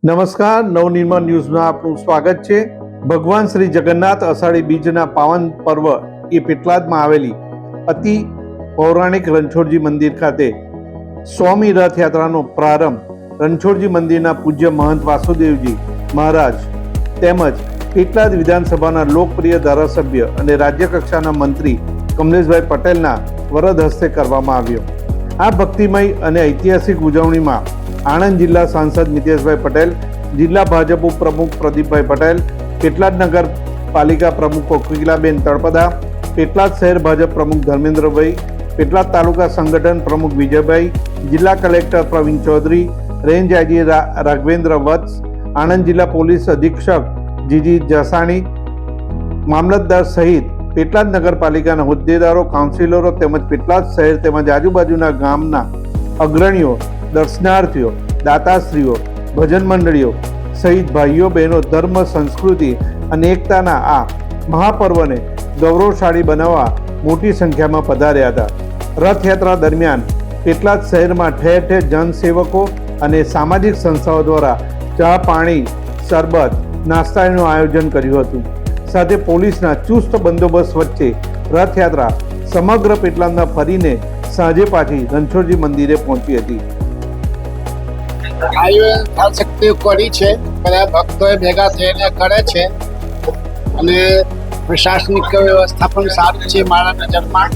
નમસ્કાર, નવનિર્માણ ન્યૂઝમાં આપનું સ્વાગત છે। ભગવાન શ્રી જગન્નાથ અષાઢી બીજના પાવન પર્વ એ પેટલાદમાં આવેલી અતિ પૌરાણિક રણછોડજી મંદિર ખાતે 100મી રથયાત્રાનો પ્રારંભ રણછોડજી મંદિરના પૂજ્ય મહંત વાસુદેવજી મહારાજ તેમજ પેટલાદ વિધાનસભાના લોકપ્રિય ધારાસભ્ય અને રાજ્યકક્ષાના મંત્રી કમલેશભાઈ પટેલના વરદ હસ્તે કરવામાં આવ્યો। આ ભક્તિમય અને ઐતિહાસિક ઉજવણીમાં આણંદ જિલ્લા સાંસદ મિતેશભાઈ પટેલ, જિલ્લા ભાજપ ઉપપ્રમુખ પ્રદીપભાઈ પટેલ, પેટલાદ નગરપાલિકા પ્રમુખ કોકિલાબેન તળપદા, પેટલાદ શહેર ભાજપ પ્રમુખ ધર્મેન્દ્રભાઈ, પેટલાદ તાલુકા સંગઠન પ્રમુખ વિજયભાઈ, જિલ્લા collector Pravin Chaudhari, range IG Raghavendra Vats, Anand જિલ્લા પોલીસ અધિક્ષક જીજી જસાણી, મામલતદાર સહિત પેટલાદ નગરપાલિકાના હોદ્દેદારો, કાઉન્સિલરો તેમજ પેટલાદ શહેર તેમજ આજુબાજુના ગામના અગ્રણીઓ, દર્શનાર્થીઓ, દાતાશ્રીઓ, ભજન મંડળીઓ સહિત ભાઈઓ બહેનો ધર્મ, સંસ્કૃતિ અને એકતાના આ મહાપર્વને ગૌરવશાળી બનાવવા મોટી સંખ્યામાં પધાર્યા હતા। રથયાત્રા દરમિયાન પેટલાદ શહેરમાં ઠેર ઠેર જનસેવકો અને સામાજિક સંસ્થાઓ દ્વારા ચા, પાણી, શરબત, નાસ્તાનું આયોજન કર્યું હતું। સાથે પોલીસના ચુસ્ત બંદોબસ્ત વચ્ચે રથયાત્રા સમગ્ર પેટલાદમાં ફરીને સાંજે પાછી રણછોડજી મંદિરે પહોંચી હતી। આયોજન શક્તિ કરી છે, બધા ભક્તોએ ભેગા થઈને કરે છે અને પ્રશાસનિક વ્યવસ્થા પણ સારી છે મારા નજરમાં।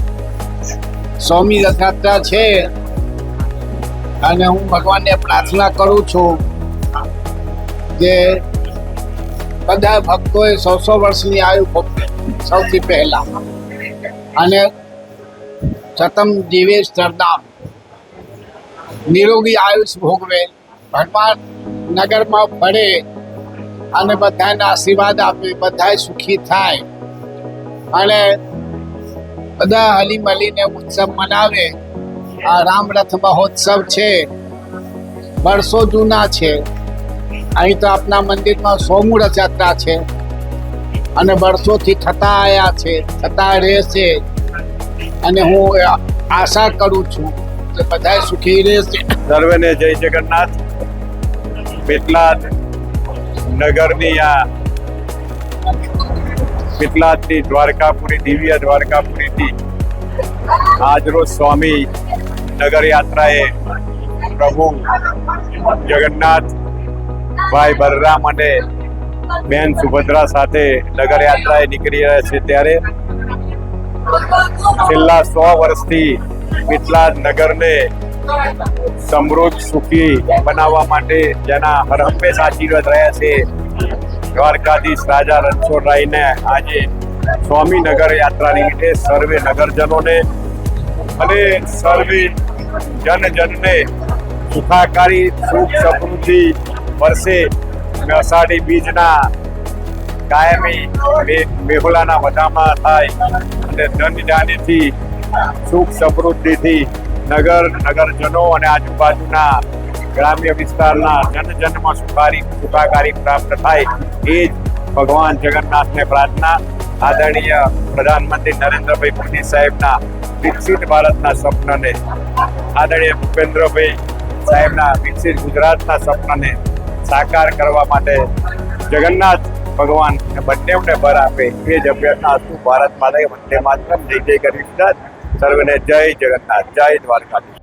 100મી રથયાત્રા છે અને હું ભગવાનને પ્રાર્થના કરું છું કે બધા ભક્તોએ 100 વર્ષની આયુ ભોગવે સૌથી પહેલા અને સતમ જીવે સરદામ નિરોગી આયુષ ભોગવે, ભગવાન નગરમાં ફરે અને બધાને આશીર્વાદ આપે, બધા સુખી થાય અને બધા હળી મળીને ઉત્સવ મનાવે। આ રામરથ મહોત્સવ છે, વર્ષો જૂના છે। અહીં તો આપણા મંદિરમાં 100મી રથયાત્રા છે અને વર્ષોથી થતા આવ્યા છે, થતા રહેશે અને હું આશા કરું છું કે બધા સુખી રહેશે। સર્વેને જય જગન્નાથ। પેટલાદ નગરની આ પેટલાદની દ્વારકાપુરી, દિવ્ય દ્વારકાપુરીથી આજરોજ 100મી નગર યાત્રાએ પ્રભુ જગન્નાથ ભાઈ બલરામ અને બેન સુભદ્રા સાથે નગર યાત્રાએ નીકળી રહ્યા છે। ત્યારે છેલ્લા 100 વર્ષથી પેટલાદ નગરને સમૃદ્ધ, સુખી બનાવવા માટે જેના હરહંમેશ આશીર્વાદ રહ્યા છે દ્વારકાધીશ રાજા રણછોડરાયને આજે 100મી નગર યાત્રા નિમિત્તે સર્વે નગરજનોને અને સર્વે જનજનને સુખાકારી, સુખ સમૃદ્ધિ વર્ષે અષાઢી બીજના કાયમી મેહુલાના વધામણા થાય અને ધન ધાન્યથી, સુખ સમૃદ્ધિથી નગરજનો અને આજુબાજુના ગ્રામ્ય વિસ્તારના જનજનમાં સુખાકારી પ્રાપ્ત થાય એ જ ભગવાન જગન્નાથને પ્રાર્થના। આદરણીય પ્રધાનમંત્રી નરેન્દ્રભાઈ મોદી સાહેબના વિકસિત ભારતના સ્વપ્નને, આદરણીય ભૂપેન્દ્રભાઈ સાહેબના વિકસિત ગુજરાતના સ્વપ્નને સાકાર કરવા માટે જગન્નાથ ભગવાન બંનેને બળ આપે એ જ અભ્યર્થના હતું। ભારત માતા વંદે માતરમ, જય જય ગરીબ, સર્વને જય જગન્નાથ, જય દ્વારકાધીશ।